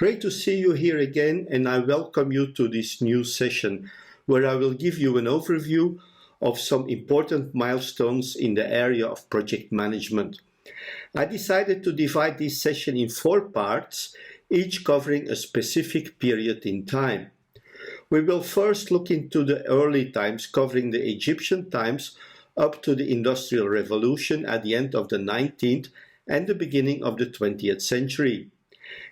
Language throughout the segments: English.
Great to see you here again, and I welcome you to this new session where I will give you an overview of some important milestones in the area of project management. I decided to divide this session in 4 parts, each covering a specific period in time. We will first look into the early times, covering the Egyptian times up to the Industrial Revolution at the end of the 19th and the beginning of the 20th century.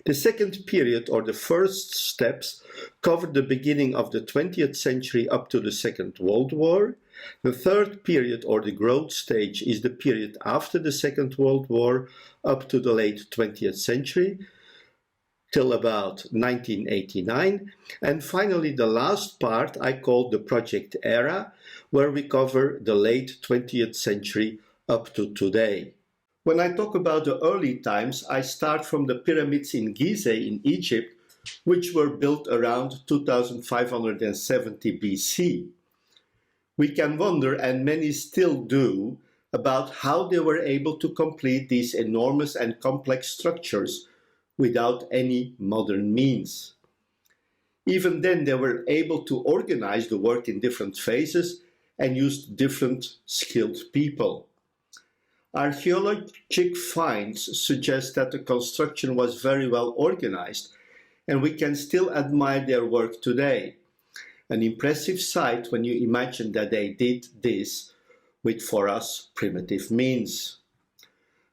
The second period, or the first steps, covered the beginning of the 20th century up to the Second World War. The third period, or the growth stage, is the period after the Second World War up to the late 20th century, till about 1989. And finally, the last part I call the project era, where we cover the late 20th century up to today. When I talk about the early times, I start from the pyramids in Gizeh in Egypt, which were built around 2570 BC. We can wonder, and many still do, about how they were able to complete these enormous and complex structures without any modern means. Even then, they were able to organize the work in different phases and used different skilled people. Archaeologic finds suggest that the construction was very well organized, and we can still admire their work today. An impressive sight when you imagine that they did this with, for us, primitive means.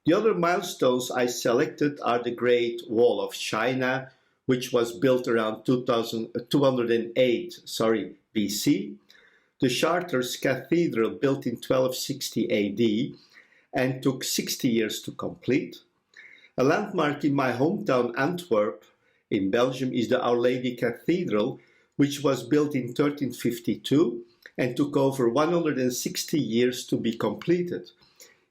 The other milestones I selected are the Great Wall of China, which was built around 208 BC, the Chartres Cathedral built in 1260 AD, and took 60 years to complete. A landmark in my hometown Antwerp in Belgium is the Our Lady Cathedral, which was built in 1352 and took over 160 years to be completed.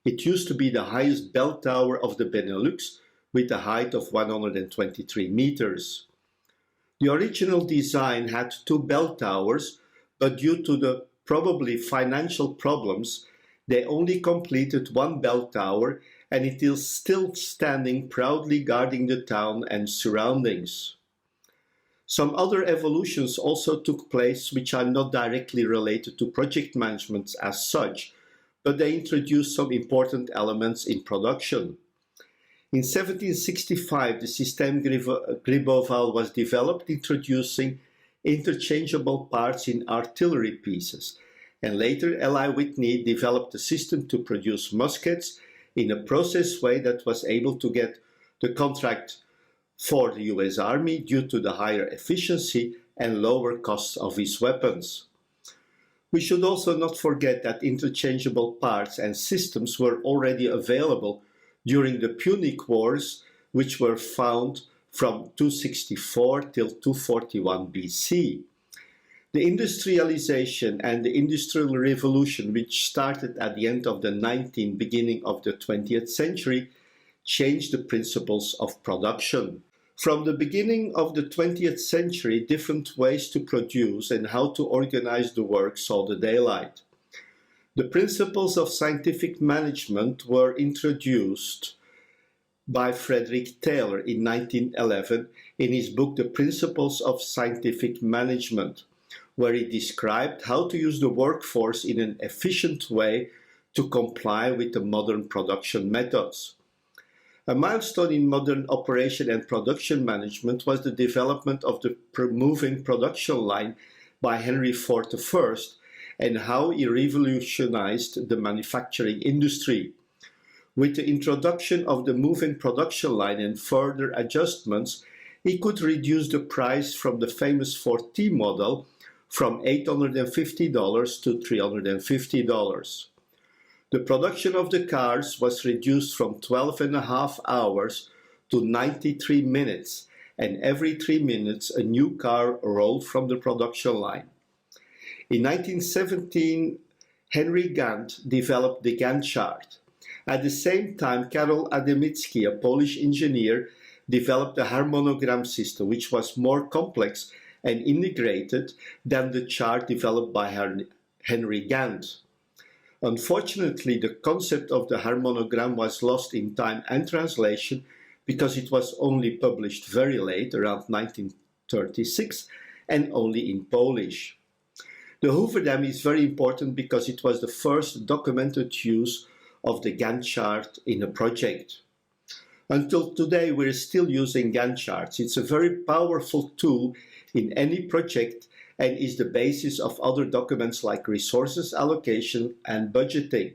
It used to be the highest bell tower of the Benelux with a height of 123 meters. The original design had 2 bell towers, but due to the probably financial problems, they only completed 1 bell tower, and it is still standing proudly guarding the town and surroundings. Some other evolutions also took place which are not directly related to project management as such, but they introduced some important elements in production. In 1765, the Système Gribeauval was developed, introducing interchangeable parts in artillery pieces. And later, L.I. Whitney developed a system to produce muskets in a process way that was able to get the contract for the US Army due to the higher efficiency and lower costs of his weapons. We should also not forget that interchangeable parts and systems were already available during the Punic Wars, which were found from 264 till 241 BC. The industrialization and the Industrial Revolution, which started at the end of the 19th, beginning of the 20th century, changed the principles of production. From the beginning of the 20th century, different ways to produce and how to organize the work saw the daylight. The principles of scientific management were introduced by Frederick Taylor in 1911 in his book The Principles of Scientific Management, where he described how to use the workforce in an efficient way to comply with the modern production methods. A milestone in modern operation and production management was the development of the moving production line by Henry Ford I and how he revolutionized the manufacturing industry. With the introduction of the moving production line and further adjustments, he could reduce the price from the famous 4T model from $850 to $350. The production of the cars was reduced from 12.5 hours to 93 minutes, and every 3 minutes a new car rolled from the production line. In 1917, Henry Gantt developed the Gantt chart. At the same time, Karol Adamicki, a Polish engineer, developed a harmonogram system, which was more complex and integrated than the chart developed by Henry Gantt. Unfortunately, the concept of the harmonogram was lost in time and translation because it was only published very late, around 1936, and only in Polish. The Hoover Dam is very important because it was the first documented use of the Gantt chart in a project. Until today, we're still using Gantt charts. It's a very powerful tool in any project and is the basis of other documents like resources allocation and budgeting.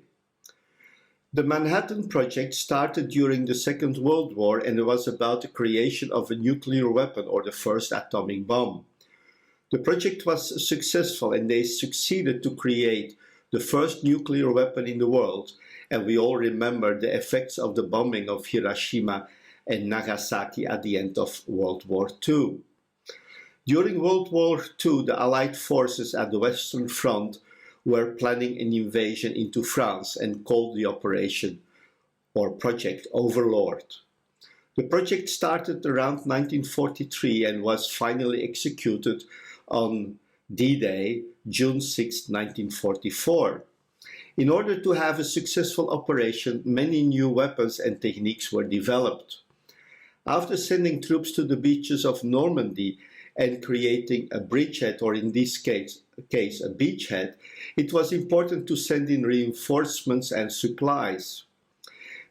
The Manhattan Project started during the Second World War and it was about the creation of a nuclear weapon or the first atomic bomb. The project was successful and they succeeded to create the first nuclear weapon in the world, and we all remember the effects of the bombing of Hiroshima and Nagasaki at the end of World War II. During World War II, the Allied forces at the Western Front were planning an invasion into France and called the operation or Project Overlord. The project started around 1943 and was finally executed on D-Day, June 6, 1944. In order to have a successful operation, many new weapons and techniques were developed. After sending troops to the beaches of Normandy and creating a bridgehead, or in this case a beachhead, it was important to send in reinforcements and supplies.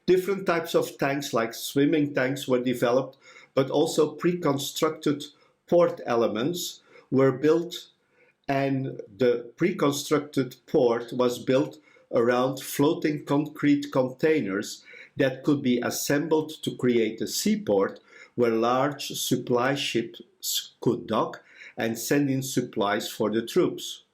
Different types of tanks like swimming tanks were developed, but also pre-constructed port elements were built, and the pre-constructed port was built around floating concrete containers that could be assembled to create a seaport where large supply ships could dock and send in supplies for the troops.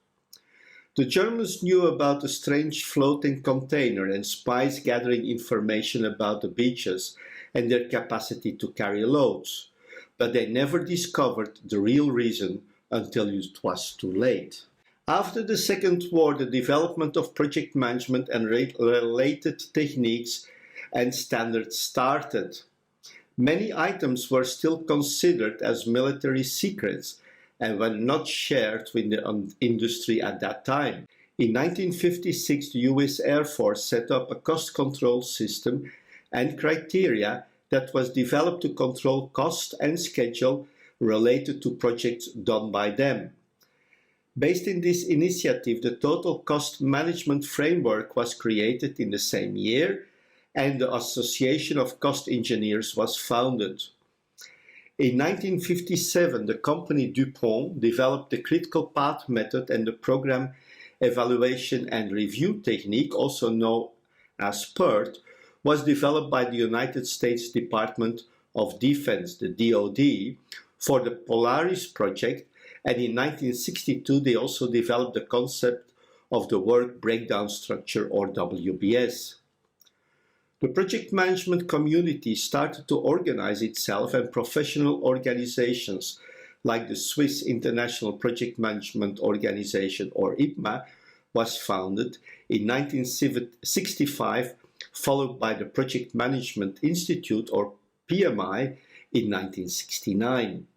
The Germans knew about the strange floating container and spies gathering information about the beaches and their capacity to carry loads, but they never discovered the real reason until it was too late. After the Second War, the development of project management and related techniques and standards started. Many items were still considered as military secrets and were not shared with the industry at that time. In 1956, the US Air Force set up a cost control system and criteria that was developed to control cost and schedule related to projects done by them. Based in this initiative, the Total Cost Management Framework was created in the same year, and the Association of Cost Engineers was founded. In 1957, the company DuPont developed the critical path method and the program evaluation and review technique, also known as PERT, was developed by the United States Department of Defense, the DoD, for the Polaris project, and in 1962 they also developed the concept of the work breakdown structure, or WBS. The project management community started to organize itself, and professional organizations like the Swiss International Project Management Organization, or IPMA, was founded in 1965, followed by the Project Management Institute, or PMI, in 1969.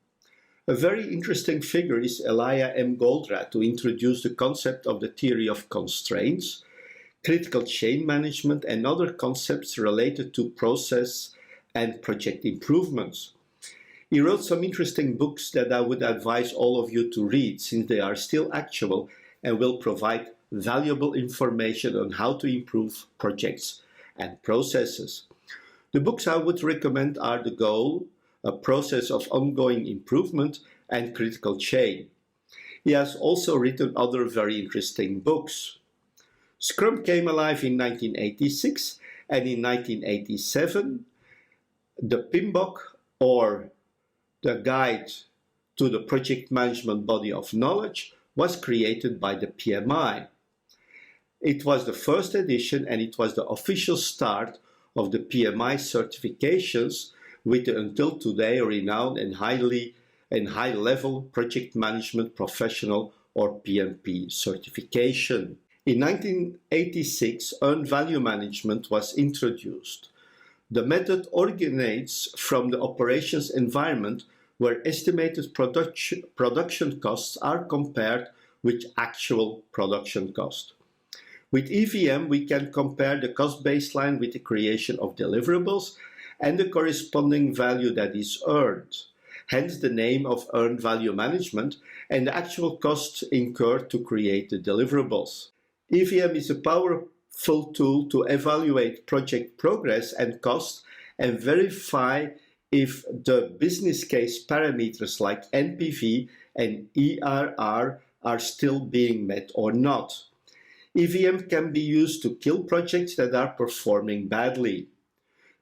A very interesting figure is Elia M. Goldratt, who introduced the concept of the theory of constraints, critical chain management, and other concepts related to process and project improvements. He wrote some interesting books that I would advise all of you to read, since they are still actual and will provide valuable information on how to improve projects and processes. The books I would recommend are The Goal, A Process of Ongoing Improvement, and Critical Chain. He has also written other very interesting books. Scrum came alive in 1986, and in 1987, the PMBOK, or the Guide to the Project Management Body of Knowledge, was created by the PMI. It was the first edition, and it was the official start of the PMI certifications with the until today renowned and high-level project management professional, or PMP, certification. In 1986, earned value management was introduced. The method originates from the operations environment where estimated production costs are compared with actual production cost. With EVM, we can compare the cost baseline with the creation of deliverables and the corresponding value that is earned. Hence the name of earned value management and the actual costs incurred to create the deliverables. EVM is a powerful tool to evaluate project progress and cost and verify if the business case parameters like NPV and ERR are still being met or not. EVM can be used to kill projects that are performing badly.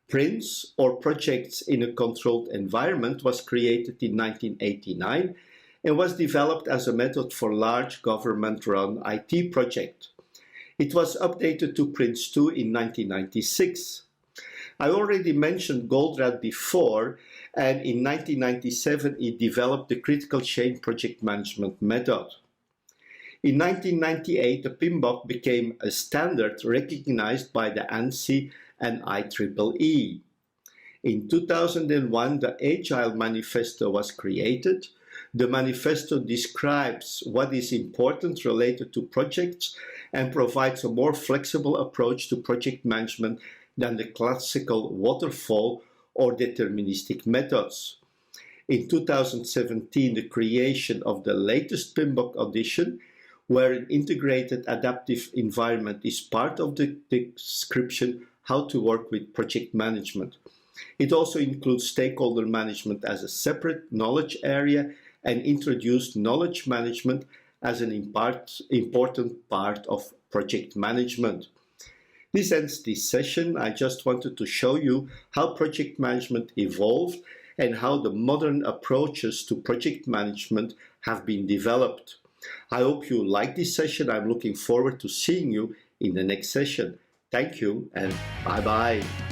PRINCE, or Projects in a Controlled Environment, was created in 1989 and was developed as a method for large government-run IT projects. It was updated to PRINCE 2 in 1996. I already mentioned Goldratt before, and in 1997 it developed the Critical Chain Project Management method. In 1998, the PMBOK became a standard recognized by the ANSI and IEEE. In 2001, the Agile Manifesto was created. The manifesto describes what is important related to projects and provides a more flexible approach to project management than the classical waterfall or deterministic methods. In 2017, the creation of the latest PMBOK edition, where an integrated adaptive environment is part of the description how to work with project management. It also includes stakeholder management as a separate knowledge area and introduced knowledge management as an important part of project management. This ends this session. I just wanted to show you how project management evolved and how the modern approaches to project management have been developed. I hope you like this session. I'm looking forward to seeing you in the next session. Thank you and bye-bye.